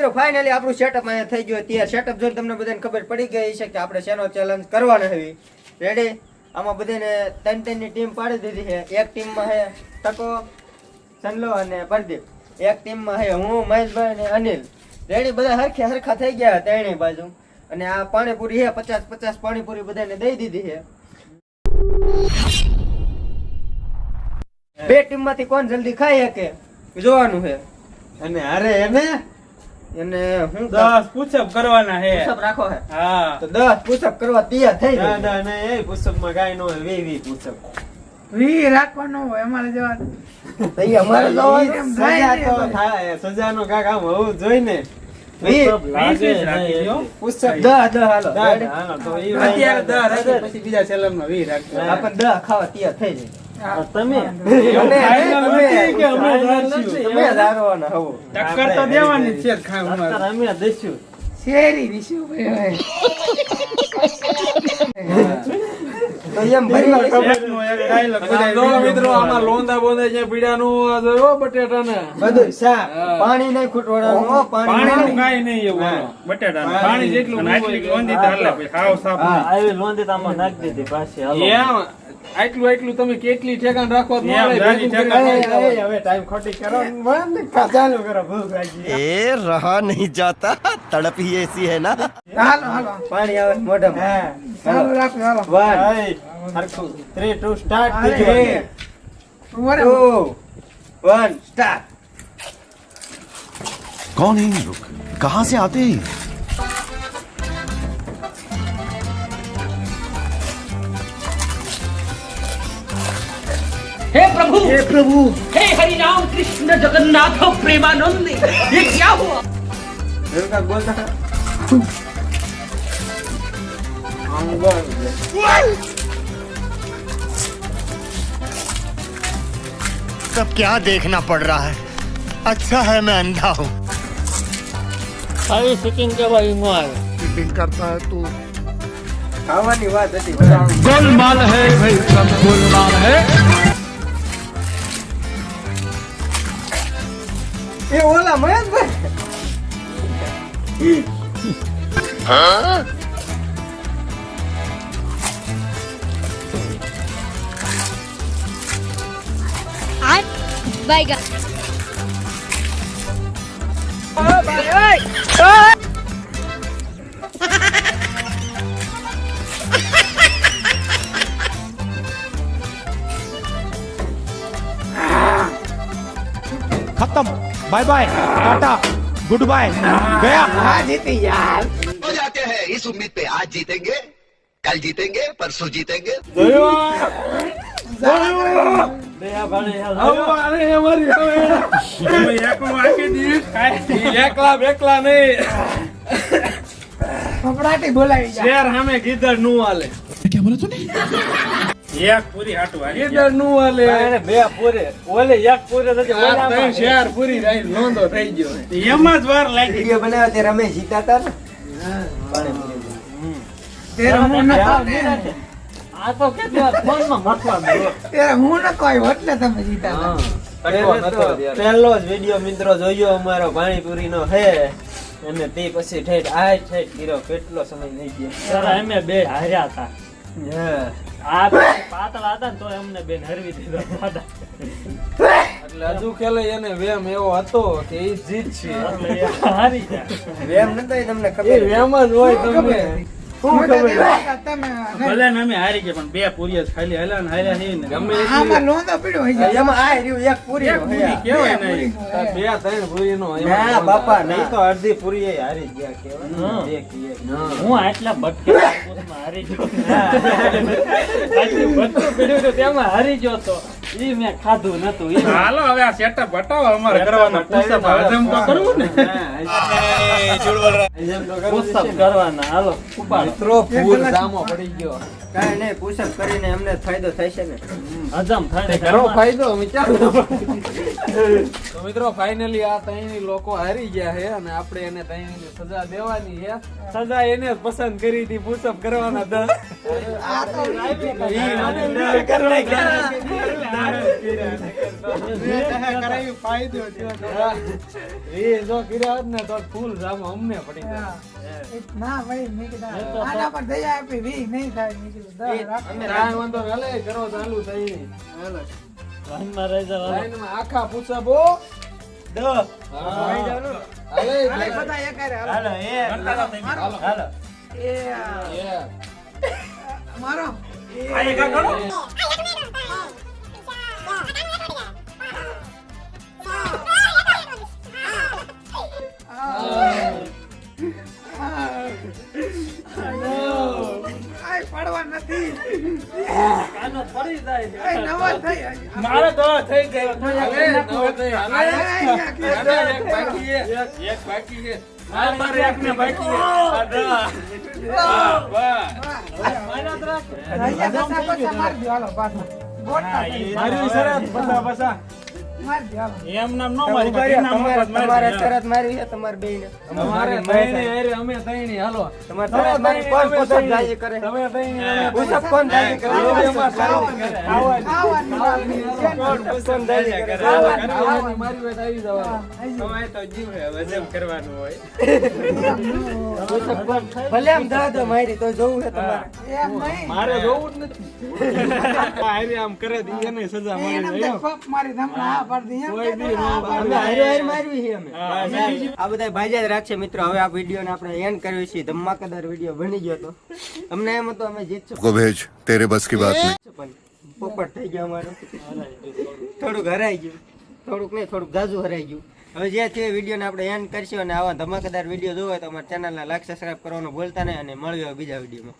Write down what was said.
મિત્રો ફાઇનલી આપણું સેટઅપ અહીંયા થઈ ગયું. ત્યાં સેટઅપ જોઈને તમને બધાને ખબર પડી ગઈ છે કે આપણે શેનો ચેલેન્જ કરવાનો છે. રેડી? આમાં બધાને 3-3 ની ટીમ પાડી દીધી છે. એક ટીમમાં છે ટકો, સનલો અને પ્રદીપ. એક ટીમમાં છે હું, મહેશભાઈ અને અનિલ. રેડી? બધા હરખા થઈ ગયા ત્રણેય બાજુ. અને આ પાણીપુરી છે 50-50 પાણીપુરી બધાને દઈ દીધી છે. બે ટીમમાંથી કોણ જલ્દી ખાઈ શકે જોવાનું છે. અને અરે એને હું 10 પુશઅપ કરવાના છે. પુશઅપ રાખો છે. હા તો 10 પુશઅપ કરવા તૈયાર થઈ ના જાય. ના ના એ પુસ્તક માં કાઈ ન હોય 20 પુસ્તક વી રાખવાનો હોય અમારે જવા તઈ અમારે જવાનું. સજા તો થાય સજાનો કાક આમ હોવું જોઈએ ને પુસ્તક 10 હાલો. હાલો તો ઈ અત્યારે 10 રાખી પછી બીજા ચેલેન્જ માં 20 રાખજો. આપણે 10 ખાવા તૈયાર થઈ જાય. તમે તમે ધારવાના હો. ટક્કર તો દેવાની જ છે ખાવા અમે દઈશું શેરી વિશુભાઈ તો એમ ભરી એકનો એક ડાયલોગ બધા મિત્રો આમાં લોંદા બોંદા જે પીડાનું જો બટેટાને બધું શાક પાણી નહીં ખૂટવાનું હો. પાણીનું કાઈ નહીં એવું બટેટા પાણી જેટલું આટલી લોંદી ચાલે પછી હાવ સાફ નહીં. આવી લોંદી આમાં નાખી દીધી પાછી હાલો એમ આટલું તમે કેટલી ઠેકાણ રાખો તો હવે ટાઈમ ખોટી કરો ચાલુ કરો ભૂખ લાગી ए रहा नहीं जाता तड़प ही ऐसी है ना હાલો હાલો પાણી આવે મોઢામાં. ચાલો રાખો હાલો 3 2 સ્ટાર્ટ 2 2 1 સ્ટાર્ટ. कौन है ये लोग कहाँ से आते हैं हे प्रभु हे हरि राम कृष्ण जगन्नाथ प्रेमानंद ये क्या हुआ એવું કાંઈક બોલતા. सब क्या देखना पड़ रहा है अच्छा है मैं अंधा हूँ फिटिंग के भाई मार मीटिंग करता है तू ખાવાની વાત હતી બધા. गोलमाल है भाई सब गोलमाल है એ ઓલા મહેશભાઈ Bye, खत्म bye bye tata good bye गया આ જીતી યાર हो जाते हैं इस उम्मीद पे आज जीतेंगे कल जीतेंगे परसों जीतेंगे એકલા નહીં કપડાટી બોલાવી જાય શેર સામે ગીધર નું હાલે એક પૂરી હાટું હાલી ગીધર નું હાલે બે પૂરે ઓલે એક પૂરે નથી શેર પૂરી રહી લોંદો થઈ ગયો એમાં જ વાર લાગી. વિડીયો બનાવ્યો ત્યારે અમે જીતાતા ને. તેરે હું નતો આ તો કેટલા ફોન માં મથવા તેરે હું નતો આવ્યો એટલે તમે જીતા હતા. પહેલો જ વિડિયો મિત્રો જોયો અમારો પાણીપુરી નો હે અને તે પછી ઠેઠ કર્યો કેટલો સમય લઈ ગયો અમે બે હાર્યા હતા આ પાતળા હતા ને તો એમને બેન હરવી દીધો એટલે હજુ ખેલે એને વેમ એવો હતો કે ઈ જીત છે હારી ગયા વેમ નતો એ તમને એ ખબર. વેમ જ હોય તમને હું તો દેવા તમે ભલે ને અમે હારી ગયા પણ બે પૂરી જ ખાલી હાલ્યા ને હાલ્યા નહીં ને ગમે આમાં લોંદો પીડ્યો હોય છે એમાં આ રહ્યું એક પૂરી એક પૂરી કેવાય નહીં. બે ત્રણ પૂરી નો ના બાપા ના. નહીં તો અડધી પૂરી એ હારી ગયા કેવાય બે કીએ હું આટલા ભટકેલા કોર્સમાં હારી ગયો આટલું ભટકું પીડ્યું હતું તેમાં હારી ગયો તો ઈ મેં ખાધું નતું ઈ હાલો હવે આ સેટઅપ બતાવો અમારે કરવાનો પુષપ હજમ તો કરવું ને પુશઅપ કરવાના હાલો ઉપાડો મિત્રો ફૂલ જામો પડી ગયો. કાંઈ નહીં, પુશઅપ કરીને અમને ફાયદો થશે ને. હજમ થાય કરો ફાયદો અમે ચાલો. તો મિત્રો ફાઇનલી આ ત્રણેય લોકો હારી ગયા છે અને આપણે એને ત્રણેયને સજા દેવાની છે. સજા એને જ પસંદ કરી હતી પુશઅપ કરવાના દર એ જો કર્યા હોત ને તો ફૂલ જામો અમને પડી જાય. ના ભાઈ મેં કીધું આના પર દયા આપી વી નહીં થાય મેં કીધું દર રાખ. કાંઈ વાંધો નહીં, હાલે કરો ચાલુ થઈ. લાઈનમાં રહી જાવ લાઈનમાં આખા પૂછા બો હાલો. હાલે બધા એક હારે હાલો. એ મારો આય પડવા નથી. કાનો પડી જાય આય નવા થઈ મારે તો થઈ ગયો એક બાકી છે. મારે એકને બાકી છે. મારી દો હાલો પાછા ગોઠા થઈ. મારી શરત બધા પાછા મારી દો હાલો. એમ નામ ન મારી બાકી નામ મફત તમારે મારી શરત મારવી છે તમારે બેયને. તમારે ત્રણેય હારે અમે ત્રણેય હાલો. તમારે શરત મારી કોણ પુશઅપ જાય કરે? તમે ત્રણેય અમે પુશઅપ કોણ જાય કરે? ખાવાની વાત કોણ પુશઅપ જાય કરે? ખાવાની મારી વાત આવી જવાનું. પુશઅપ કોણ? ભલે આમ દાદો મારી તો જોવું છે તમારે. એમ નહીં. મારે જોવું જ નથી. હારી આમ કરે તો એને સજા એને મળી આમ તો પપ મારી તમને હા પાડી દીધી. એમ કોઈ દી કહેતો હા ન પાડી અમે હારે હારે મારવી છે અમે. આ બધા ભાઈજા જ રાખશે મિત્રો. હવે આ વિડીયોને આપણે એન્ડ કરવી છે. ધમાકેદાર વિડીયો બની ગયો તો અમને એમ હતું અમે જીતશું को भेज तेरे बस की बात नहीं. પણ પોપટ થઈ ગયા અમારું. થોડુંક હરાઈ ગયું, થોડુંક નહીં થોડુંક જાજુ હરાઈ ગયું. હવે જે છે વિડીયોને આપણે એન્ડ કરશું અને આવા ધમાકેદાર વિડીયો જોવો હોય તો અમારા ચેનલને લાઈક સબસ્ક્રાઇબ કરવાનું ભૂલતા નહીં અને મળ્યો બીજા વિડીયોમાં.